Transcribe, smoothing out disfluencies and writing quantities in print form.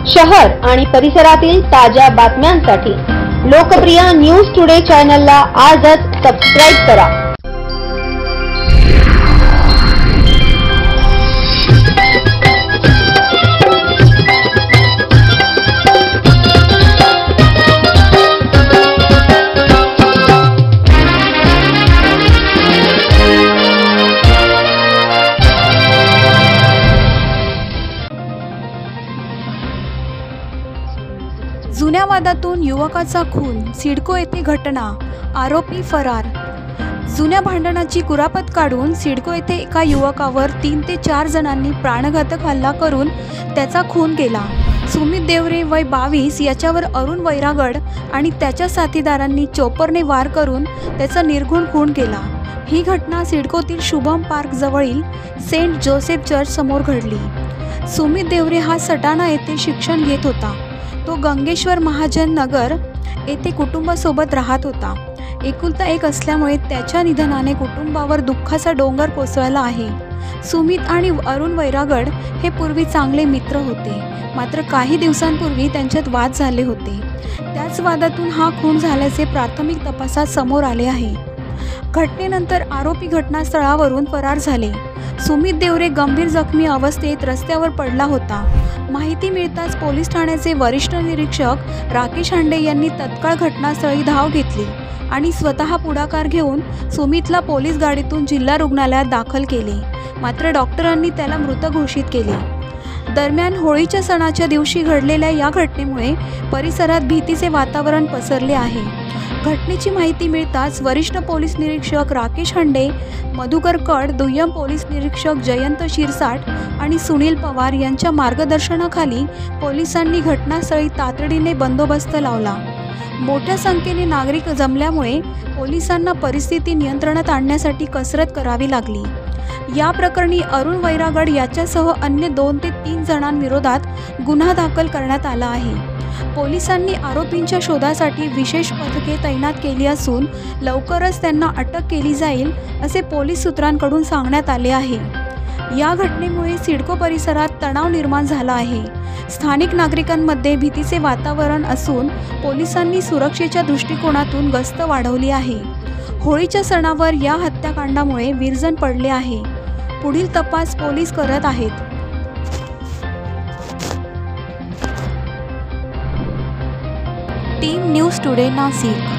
शहर आणि परिसरातील ताज्या बातम्यांसाठी लोकप्रिय न्यूज टुडे चॅनलला आजच सबस्क्राइब करा। जुन्या वादातून युवकाचा खून, सिडको येथे घटना, आरोपी फरार। जुन्या भांडणाची कुरापत काढून सिडको येथे एका युवकावर 3 ते 4 जणांनी प्राणघातक हल्ला करून त्याचा खून केला। सुमित देवरे वय 22 याच्यावर अरुण वैरागड आणि त्याच्या साथीदारांनी चोपरने वार करून त्याचा निर्घुण खून केला। ही घटना सिडकोतील शुभम पार्क जवळील सेंट जोसेफ चर्च समोर घडली। सुमित देवरे हा सटाणा येथे शिक्षण घेत होता। तो गंगेश्वर महाजन नगर येथे कुटुंबासोबत राहत होता। एकुलता एक असल्यामुळे त्याच्या निधनाने कुटुंबावर दुःखाचा डोंगर कोसळला आहे। सुमित आणि अरुण वैरागड हे पूर्वी चांगले मित्र होते, मात्र काही दिवसांपूर्वी त्यांच्यात वाद झाले होते। त्याच वादातून हा खून झाल्याचे प्राथमिक तपासात समोर आले आहे। घटनेनंतर आरोपी घटनास्थळावरून फरार झाले। सुमित देवरे गंभीर जखमी अवस्थेत रस्त्यावर पडला होता। माहिती मिळताच पोलीस ठाण्याचे वरिष्ठ निरीक्षक राकेश हांडे यांनी तत्काळ घटनास्थळी धाव घेतली आणि स्वतः पुढाकार घेऊन सुमितला पोलीस गाडीतून जिल्हा रुग्णालयात दाखल केले, मात्र डॉक्टरांनी त्याला मृत घोषित केले। दरम्यान होळीच्या सणाच्या दिवशी घडलेल्या या घटनेमुळे परिसरात भीतीचे वातावरण पसरले आहे। घटनेची माहिती मिळताच वरिष्ठ पोलीस निरीक्षक राकेश हांडे, मधुकर कड, दुय्यम पोलीस निरीक्षक जयंत शिरसाट आणि सुनील पवार यांच्या मार्गदर्शनाखाली पोलिसांनी घटनास्थळी तातडीने बंदोबस्त लावला। मोठ्या संख्येने नागरिक जमल्यामुळे पोलिसांना परिस्थिती नियंत्रणात आणण्यासाठी कसरत करावी लागली। या प्रकरणी अरुण वैरागड याच्यासह अन्य 2 ते 3 जणांविरोधात गुन्हा दाखल करण्यात आला आहे। पोलिसांनी आरोपींच्या शोधासाठी विशेष पथके तैनात केली असून लवकरच त्यांना अटक केली जाईल असे पोलीस सूत्रांकडून सांगण्यात आले आहे। या घटनेमुळे सिडको परिसरात तणाव निर्माण झाला आहे। स्थानिक नागरिकांमध्ये भीतीचे वातावरण असून पोलिसांनी सुरक्षेच्या दृष्टिकोनातून गस्त वाढवली आहे। होळीच्या सणावर या हत्याकांडामुळे विरजण पडले आहे। पुढील तपास पोलीस करत आहेत। Team news today Nashik.